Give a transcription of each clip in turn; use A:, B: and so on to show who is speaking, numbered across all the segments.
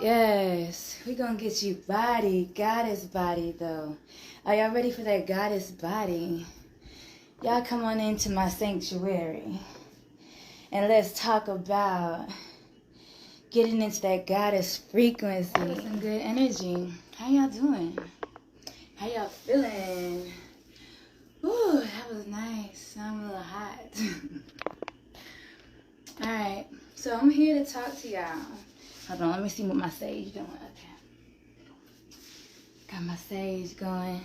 A: Yes, we're gonna get you body, goddess body though. Are y'all ready for that goddess body? Y'all come on into my sanctuary and let's talk about getting into that goddess frequency. Some good energy. How y'all doing? How y'all feeling? Ooh, that was nice. I'm a little hot. Alright, so I'm here to talk to y'all. Hold on, let me see what my sage doing. Okay. Got my sage going.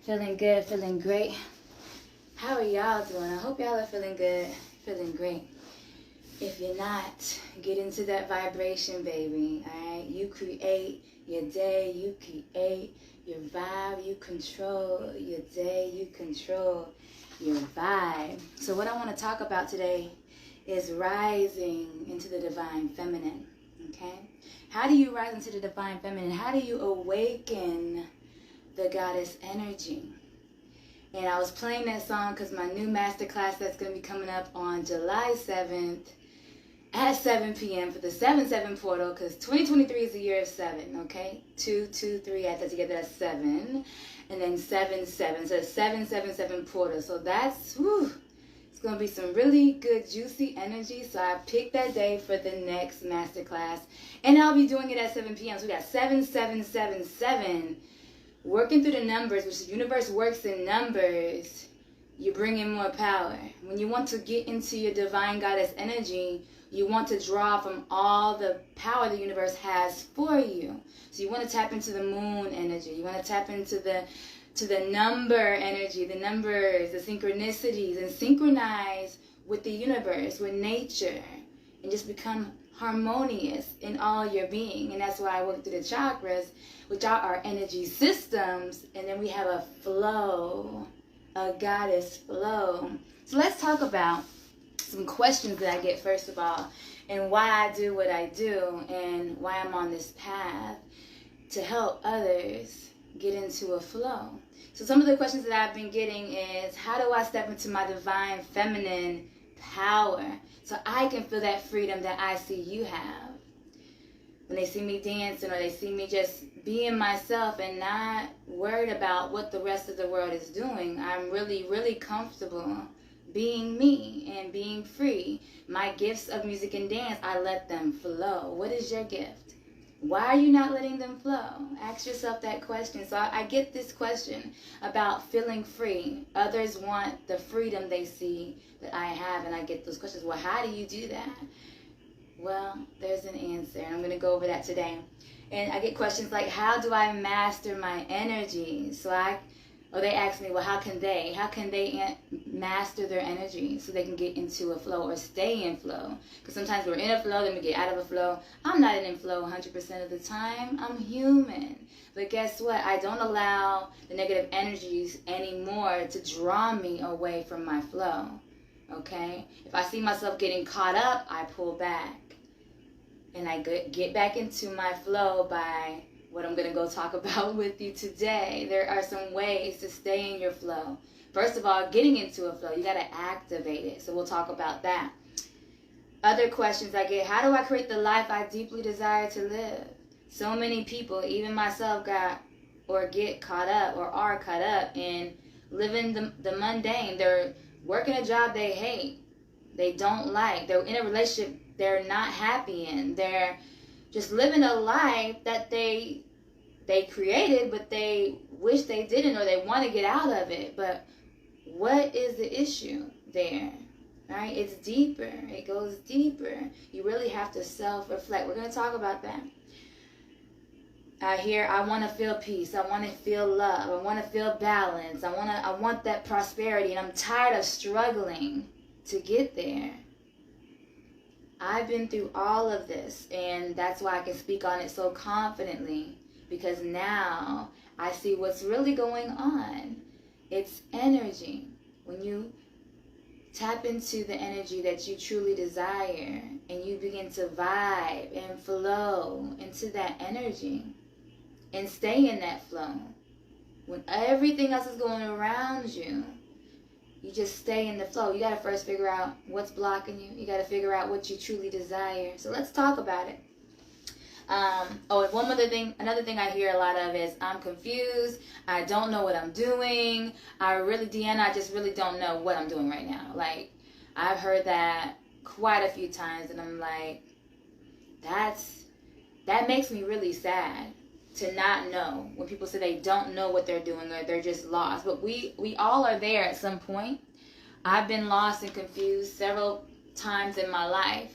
A: Feeling good, feeling great. How are y'all doing? I hope y'all are feeling good, feeling great. If you're not, get into that vibration, baby. Alright? You create your day, you create your vibe, you control your day, you control your vibe. So what I want to talk about today is rising into the divine feminine. Okay? How do you rise into the divine feminine? How do you awaken the goddess energy? And I was playing that song because my new masterclass that's going to be coming up on July 7th at 7 p.m. for the 7-7 portal, because 2023 is the year of 7, okay? 2, 2, 3, add that together, that's 7. And then 7, 7. So it's 7-7-7 portal. So that's, whew, it's going to be some really good, juicy energy. So I picked that day for the next masterclass. And I'll be doing it at 7 p.m. So we got 7, 7, 7, 7. Working through the numbers, which the universe works in numbers, you bring in more power. When you want to get into your divine goddess energy, you want to draw from all the power the universe has for you. So you want to tap into the moon energy. You want to tap into the number energy, the numbers, the synchronicities, and synchronize with the universe, with nature, and just become harmonious in all your being. And that's why I work through the chakras, which are our energy systems, and then we have a flow, a goddess flow. So let's talk about some questions that I get first of all, and why I do what I do, and why I'm on this path to help others get into a flow. So some of the questions that I've been getting is, how do I step into my divine feminine power so I can feel that freedom that I see you have? When they see me dancing, or they see me just being myself and not worried about what the rest of the world is doing, I'm really, really comfortable being me and being free. My gifts of music and dance, I let them flow. What is your gift? Why are you not letting them flow? Ask yourself that question. So I get this question about feeling free. Others want the freedom they see that I have, and I get those questions. Well, how do you do that? Well, there's an answer, and I'm going to go over that today. And I get questions like, how do I master my energy? They ask me, well, how can they master their energy so they can get into a flow or stay in flow? Because sometimes we're in a flow, then we get out of a flow. I'm not in flow 100% of the time. I'm human. But guess what? I don't allow the negative energies anymore to draw me away from my flow. Okay? If I see myself getting caught up, I pull back. And I get back into my flow by what I'm going to go talk about with you today. There are some ways to stay in your flow. First of all, getting into a flow, you got to activate it. So we'll talk about that. Other questions I get, how do I create the life I deeply desire to live? So many people, even myself, get caught up or are caught up in living the mundane. They're working a job they hate, they don't like. They're in a relationship they're not happy in. They're just living a life that they created, but they wish they didn't, or they want to get out of it. But what is the issue there? Right? It's deeper. It goes deeper. You really have to self-reflect. We're going to talk about that. I want to feel peace. I want to feel love. I want to feel balance. I want that prosperity, and I'm tired of struggling to get there. I've been through all of this, and that's why I can speak on it so confidently, because now I see what's really going on. It's energy. When you tap into the energy that you truly desire, and you begin to vibe and flow into that energy and stay in that flow, when everything else is going around you, you just stay in the flow. You got to first figure out what's blocking you. You got to figure out what you truly desire. So let's talk about it. Oh, and another thing I hear a lot of is, I'm confused. I don't know what I'm doing. Deanna, I just really don't know what I'm doing right now. Like, I've heard that quite a few times, and I'm like, that makes me really sad to not know. When people say they don't know what they're doing or they're just lost. But we all are there at some point. I've been lost and confused several times in my life.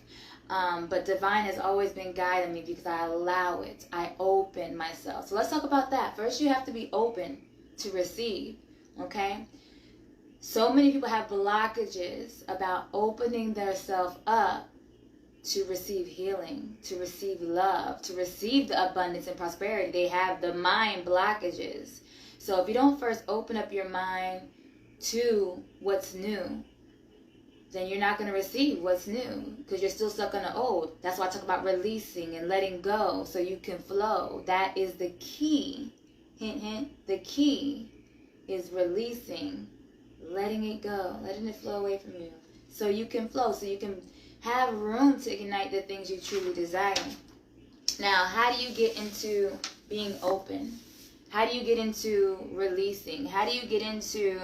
A: But divine has always been guiding me because I allow it. I open myself. So let's talk about that. First, you have to be open to receive, okay? So many people have blockages about opening themselves up to receive healing, to receive love, to receive the abundance and prosperity. They have the mind blockages. So if you don't first open up your mind to what's new, then you're not going to receive what's new because you're still stuck on the old. That's why I talk about releasing and letting go so you can flow. That is the key. Hint, hint. The key is releasing, letting it go, letting it flow away from you so you can flow, so you can have room to ignite the things you truly desire. Now, how do you get into being open? How do you get into releasing? How do you get into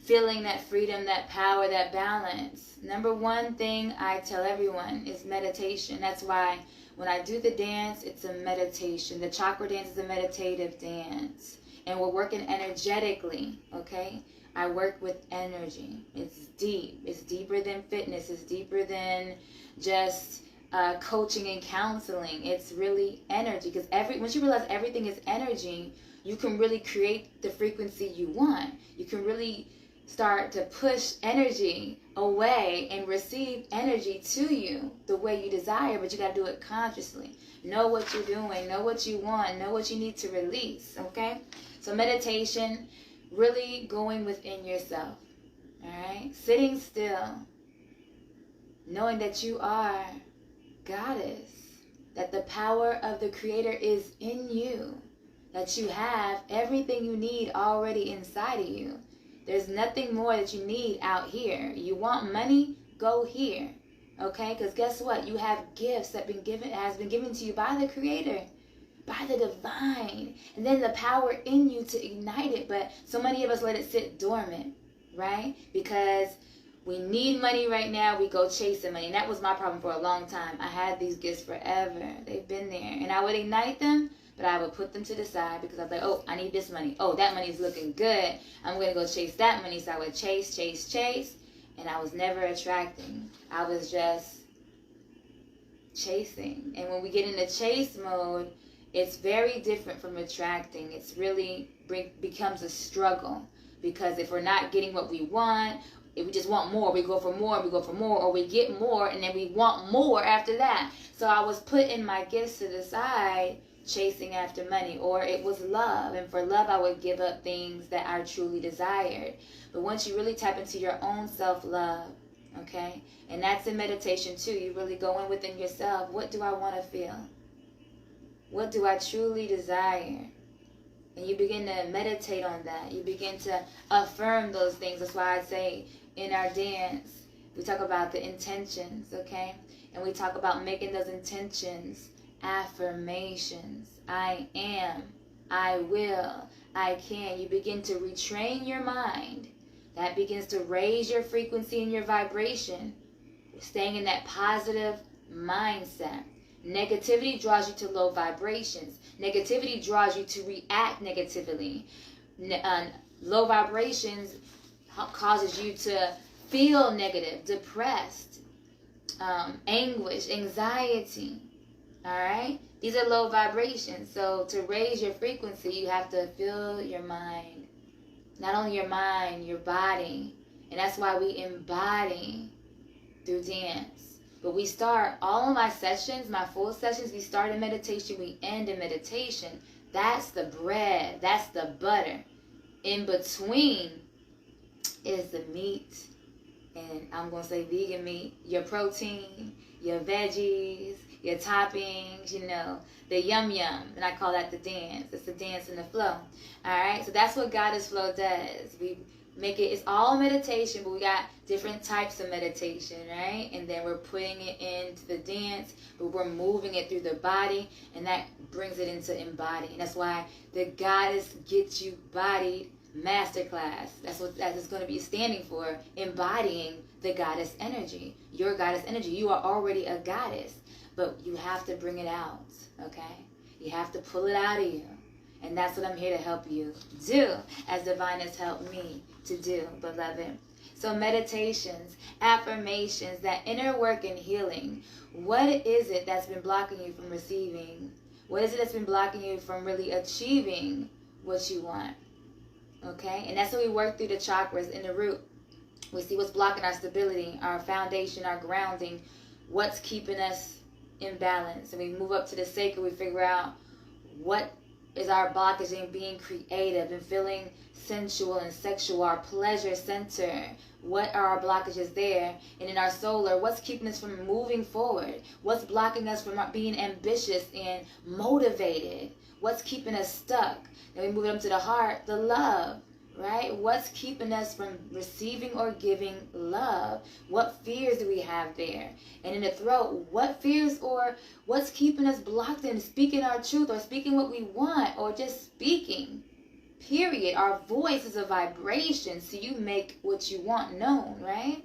A: feeling that freedom, that power, that balance? Number one thing I tell everyone is meditation. That's why when I do the dance, it's a meditation. The chakra dance is a meditative dance. And we're working energetically, okay? I work with energy. It's deep. It's deeper than fitness. It's deeper than just coaching and counseling. It's really energy. Because once you realize everything is energy, you can really create the frequency you want. You can really start to push energy away and receive energy to you the way you desire, but you got to do it consciously. Know what you're doing, know what you want, know what you need to release, okay? So meditation, really going within yourself, all right? Sitting still, knowing that you are goddess, that the power of the Creator is in you, that you have everything you need already inside of you. There's nothing more that you need out here. You want money? Go here. Okay? Because guess what? You have gifts that has been given to you by the Creator, by the divine. And then the power in you to ignite it. But so many of us let it sit dormant, right? Because we need money right now. We go chasing money. And that was my problem for a long time. I had these gifts forever. They've been there. And I would ignite them, but I would put them to the side because I was like, oh, I need this money. Oh, that money's looking good. I'm going to go chase that money. So I would chase. And I was never attracting. I was just chasing. And when we get into chase mode, it's very different from attracting. It's really becomes a struggle. Because if we're not getting what we want, if we just want more, we go for more, or we get more, and then we want more after that. So I was putting my gifts to the side, chasing after money, or it was love. And for love, I would give up things that I truly desired. But once you really tap into your own self-love, okay, and that's in meditation too, you really go in within yourself. What do I want to feel? What do I truly desire? And you begin to meditate on that. You begin to affirm those things. That's why I say in our dance, we talk about the intentions, okay? And we talk about making those intentions affirmations. I am, I will, I can. You begin to retrain your mind. That begins to raise your frequency and your vibration. Staying in that positive mindset. Negativity draws you to low vibrations. Negativity draws you to react negatively. Low vibrations causes you to feel negative, depressed, anguish, anxiety. All right? These are low vibrations. So to raise your frequency, you have to fill your mind. Not only your mind, your body. And that's why we embody through dance. But we start all of my sessions, my full sessions, we start in meditation, we end in meditation. That's the bread. That's the butter. In between is the meat. And I'm going to say vegan meat. Your protein, your veggies, your toppings, you know, the yum yum. And I call that the dance. It's the dance and the flow. All right? So that's what Goddess Flow does. it's all meditation, but we got different types of meditation, right? And then we're putting it into the dance, but we're moving it through the body, and that brings it into embody. And that's why the Goddess Get You Bodied Masterclass, that's what that is going to be standing for, embodying the goddess energy. Your goddess energy. You are already a goddess, but you have to bring it out, okay? You have to pull it out of you. And that's what I'm here to help you do, as Divine has helped me to do, beloved. So meditations, affirmations, that inner work and healing. What is it that's been blocking you from receiving? What is it that's been blocking you from really achieving what you want? Okay? And that's when we work through the chakras in the root. We see what's blocking our stability, our foundation, our grounding, what's keeping us in balance. And we move up to the sacred, we figure out what is our blockage in being creative and feeling sensual and sexual, our pleasure center. What are our blockages there? And in our solar, what's keeping us from moving forward? What's blocking us from being ambitious and motivated? What's keeping us stuck? Then we move it up to the heart, the love, right? What's keeping us from receiving or giving love? What fears do we have there? And in the throat, what fears or what's keeping us blocked in speaking our truth or speaking what we want or just speaking? Period. Our voice is a vibration, so you make what you want known, right?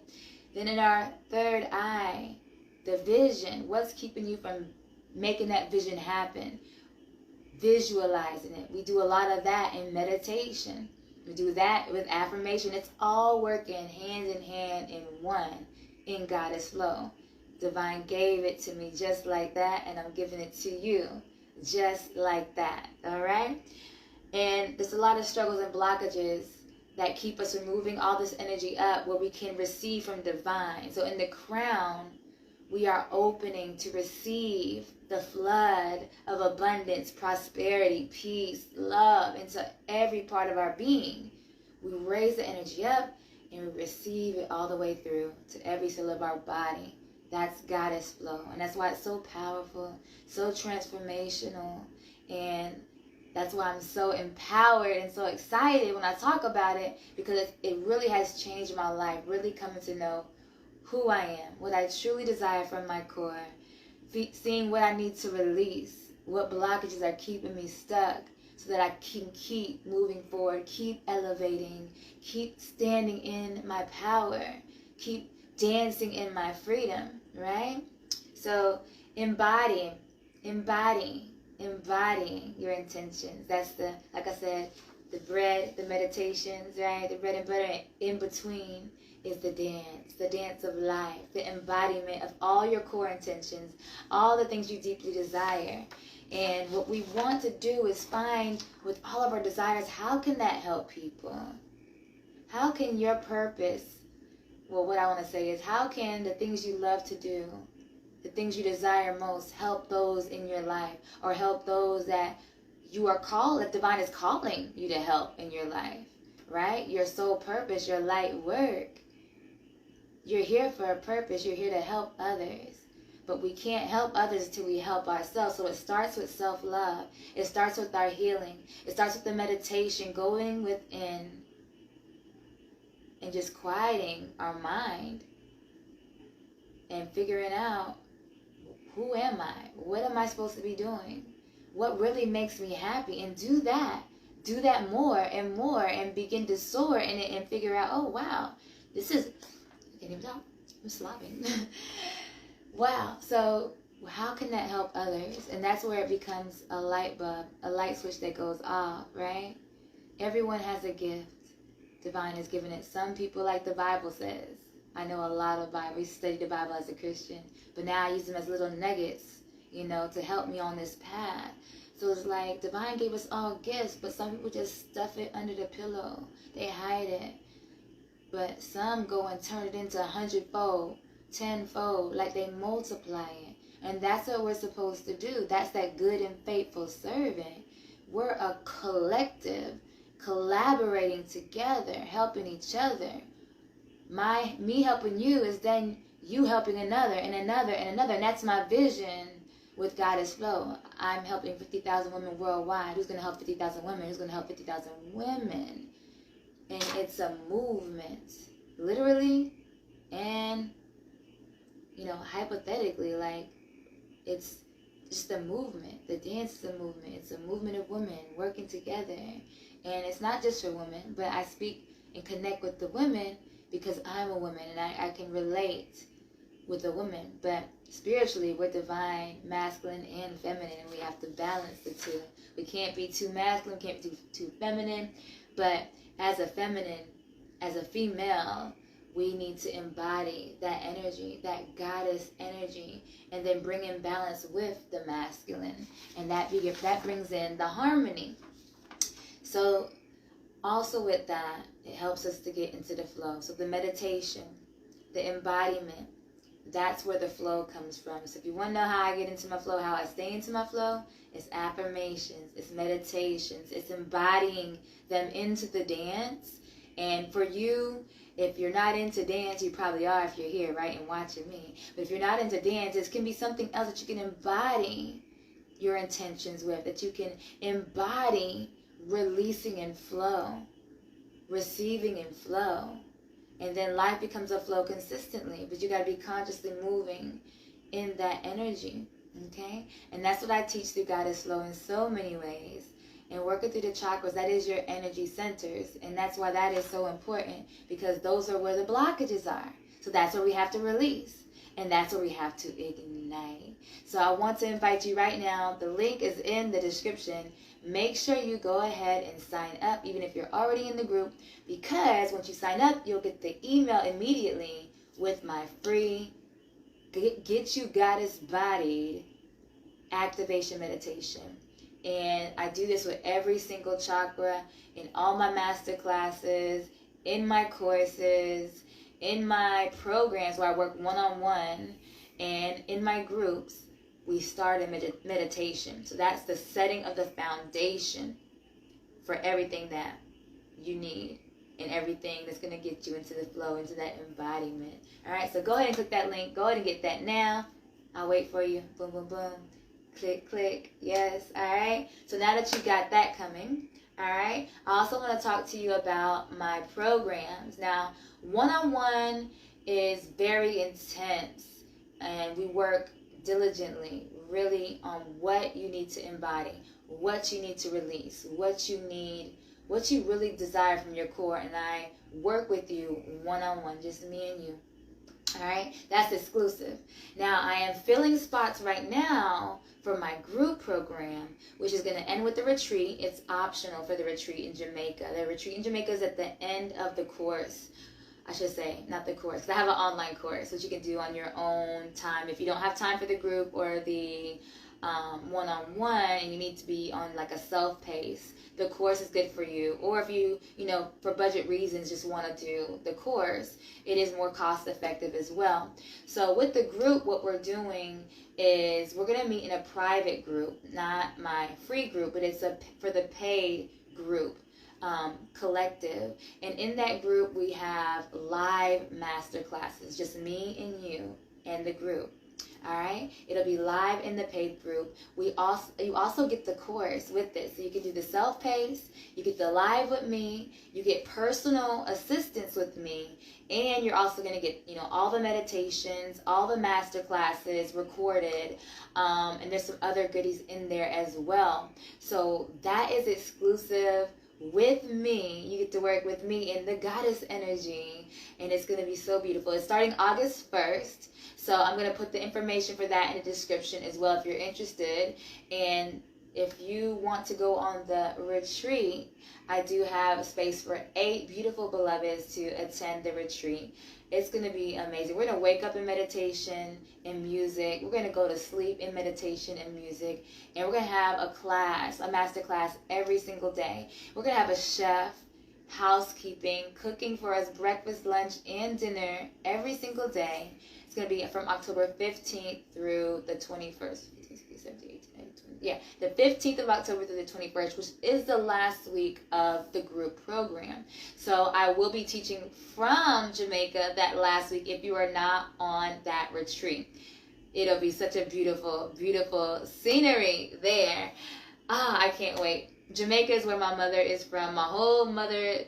A: Then in our third eye, the vision, what's keeping you from making that vision happen? Visualizing it. We do a lot of that in meditation. We do that with affirmation. It's all working hand in hand in one in Goddess Flow. Divine gave it to me just like that, and I'm giving it to you just like that. All right? And there's a lot of struggles and blockages that keep us from moving all this energy up where we can receive from Divine. So in the crown, we are opening to receive the flood of abundance, prosperity, peace, love into every part of our being. We raise the energy up and we receive it all the way through to every cell of our body. That's Goddess Flow. And that's why it's so powerful, so transformational. And that's why I'm so empowered and so excited when I talk about it, because it really has changed my life, really coming to know who I am, what I truly desire from my core, seeing what I need to release, what blockages are keeping me stuck so that I can keep moving forward, keep elevating, keep standing in my power, keep dancing in my freedom, right? So embodying your intentions. That's the, like I said, the bread, the meditations, right? The bread and butter. In between is the dance of life, the embodiment of all your core intentions, all the things you deeply desire. And what we want to do is find with all of our desires, how can that help people? How can your purpose, well, what I want to say is, how can the things you love to do, the things you desire most, help those in your life, or help those that you are called, that Divine is calling you to help in your life, right? Your soul purpose, your light work. You're here for a purpose. You're here to help others. But we can't help others until we help ourselves. So it starts with self-love. It starts with our healing. It starts with the meditation, going within and just quieting our mind and figuring out, who am I? What am I supposed to be doing? What really makes me happy? And do that. Do that more and begin to soar in it and figure out, oh, wow, this is, I can't even talk. I'm slobbing. Wow. So how can that help others? And that's where it becomes a light bulb, a light switch that goes off, right? Everyone has a gift. Divine has given it. Some people, like the Bible says. I know a lot of Bible. I studied the Bible as a Christian. But now I use them as little nuggets, to help me on this path. So it's like Divine gave us all gifts, but some people just stuff it under the pillow. They hide it. But some go and turn it into 100-fold, 10-fold, like they multiply it. And that's what we're supposed to do. That's that good and faithful servant. We're a collective, collaborating together, helping each other. Me helping you is then you helping another and another and another. And that's my vision with Goddess Flow. I'm helping 50,000 women worldwide. Who's going to help 50,000 women? Who's going to help 50,000 women? And it's a movement, literally and, hypothetically. Like, it's just a movement. The dance is a movement. It's a movement of women working together. And it's not just for women, but I speak and connect with the women because I'm a woman and I can relate with a woman. But spiritually, we're divine, masculine, and feminine, and we have to balance the two. We can't be too masculine, can't be too feminine. But as a feminine, as a female, we need to embody that energy, that goddess energy, and then bring in balance with the masculine. And that brings in the harmony. So also with that, it helps us to get into the flow. So the meditation, the embodiment, that's where the flow comes from. So if you want to know how I get into my flow, how I stay into my flow, it's affirmations, it's meditations, it's embodying them into the dance. And for you, if you're not into dance, you probably are if you're here, right, and watching me. But if you're not into dance, it can be something else that you can embody your intentions with, that you can embody releasing in flow, receiving in flow. And then life becomes a flow consistently, but you got to be consciously moving in that energy, okay? And that's what I teach through Goddess Flow in so many ways. And working through the chakras, that is your energy centers. And that's why that is so important, because those are where the blockages are. So that's where we have to release. And that's where we have to ignite. So I want to invite you right now. The link is in the description. Make sure you go ahead and sign up, even if you're already in the group, because once you sign up, you'll get the email immediately with my free Get You Goddess Body activation meditation. And I do this with every single chakra in all my master classes, in my courses, in my programs where I work one-on-one, and in my groups. We start a meditation. So that's the setting of the foundation for everything that you need and everything that's going to get you into the flow, into that embodiment. All right, so go ahead and click that link. Go ahead and get that now. I'll wait for you. Boom, boom, boom. Click, click. Yes. All right. So now that you got that coming, all right, I also want to talk to you about my programs. Now, one-on-one is very intense, and we work diligently, really, on what you need to embody, what you need to release, what you need, what you really desire from your core. And I work with you one-on-one, just me and you. All right, that's exclusive. Now, I am filling spots right now for my group program, which is going to end with the retreat. It's optional for the retreat in Jamaica. The retreat in Jamaica is at the end of the course. I should say, not the course, because I have an online course which you can do on your own time. If you don't have time for the group or the one-on-one and you need to be on like a self-pace, the course is good for you. Or if you, for budget reasons, just want to do the course, it is more cost-effective as well. So with the group, what we're doing is we're going to meet in a private group, not my free group, but it's for the paid group. Collective, and in that group we have live master classes, just me and you and the group. All right, it'll be live in the paid group. You also get the course with this, so you can do the self-pace, you get the live with me, you get personal assistance with me, and you're also going to get all the meditations, all the master classes recorded, and there's some other goodies in there as well. So that is exclusive with me. You get to work with me in the goddess energy, and it's going to be so beautiful. It's starting August 1st, so I'm going to put the information for that in the description as well if you're interested. And if you want to go on the retreat, I do have a space for 8 beautiful beloveds to attend the retreat. It's going to be amazing. We're going to wake up in meditation and music. We're going to go to sleep in meditation and music. And we're going to have a class, a master class every single day. We're going to have a chef, housekeeping, cooking for us breakfast, lunch, and dinner every single day. It's going to be from October 15th through the 21st. Yeah, the 15th of October through the 21st, which is the last week of the group program. So I will be teaching from Jamaica that last week if you are not on that retreat. It'll be such a beautiful, beautiful scenery there. I can't wait. Jamaica is where my mother is from. My whole mother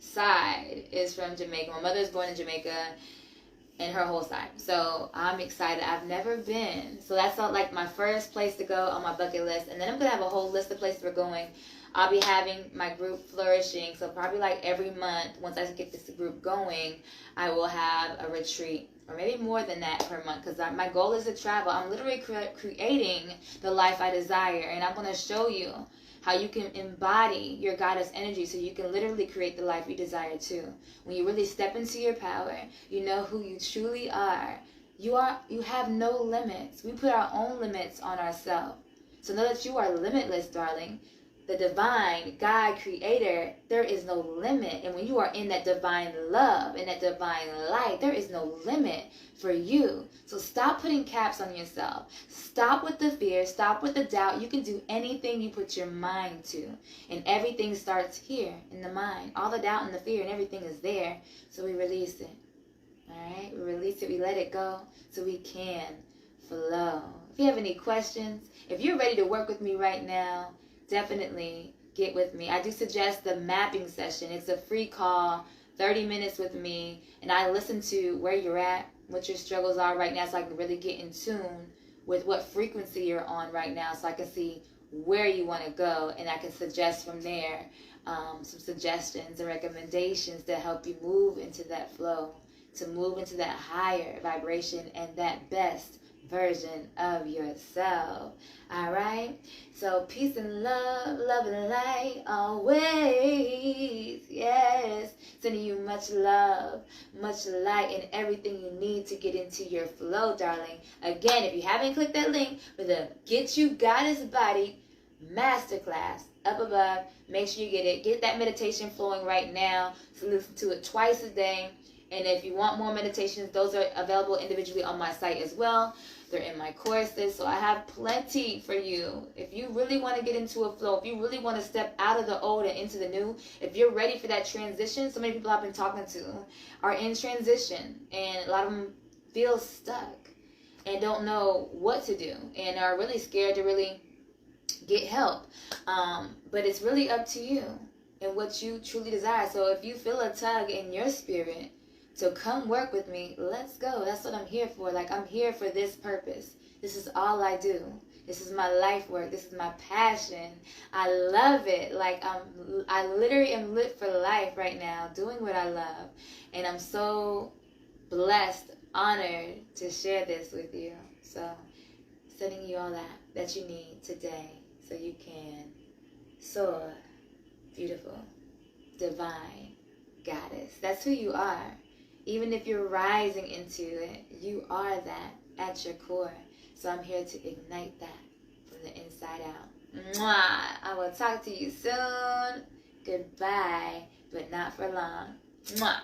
A: side is from Jamaica. My mother's born in Jamaica, and her whole side. So I'm excited. I've never been. So that's like my first place to go on my bucket list. And then I'm going to have a whole list of places we're going. I'll be having my group flourishing. So probably like every month, once I get this group going, I will have a retreat. Or maybe more than that per month. Because my goal is to travel. I'm literally creating the life I desire. And I'm going to show you how you can embody your goddess energy so you can literally create the life you desire too. When you really step into your power, you know who you truly are. You have no limits. We put our own limits on ourselves. So know that you are limitless, darling. The divine God creator, there is no limit. And when you are in that divine love, in that divine light, there is no limit for you. So stop putting caps on yourself. Stop with the fear. Stop with the doubt. You can do anything you put your mind to. And everything starts here in the mind. All the doubt and the fear and everything is there. So we release it. All right? We release it. We let it go so we can flow. If you have any questions, if you're ready to work with me right now, definitely get with me. I do suggest the mapping session. It's a free call, 30 minutes with me, and I listen to where you're at, what your struggles are right now, so I can really get in tune with what frequency you're on right now, so I can see where you want to go, and I can suggest from there some suggestions and recommendations to help you move into that flow, to move into that higher vibration and that best version of yourself. All right, so peace and love, love and light always. Yes, sending you much love, much light, and everything you need to get into your flow, darling. Again, if you haven't clicked that link for the Get You Goddess Body masterclass up above, make sure you get it. Get that meditation flowing right now. So listen to it twice a day. And if you want more meditations, those are available individually on my site as well. They're in my courses, so I have plenty for you. If you really want to get into a flow, if you really want to step out of the old and into the new, if you're ready for that transition, so many people I've been talking to are in transition, and a lot of them feel stuck and don't know what to do and are really scared to really get help. But it's really up to you and what you truly desire. So if you feel a tug in your spirit, so come work with me. Let's go. That's what I'm here for. Like, I'm here for this purpose. This is all I do. This is my life work. This is my passion. I love it. Like, I literally am lit for life right now, doing what I love. And I'm so blessed, honored to share this with you. So, sending you all that you need today so you can soar, beautiful, divine goddess. That's who you are. Even if you're rising into it, you are that at your core. So I'm here to ignite that from the inside out. Mwah! I will talk to you soon. Goodbye, but not for long. Mwah!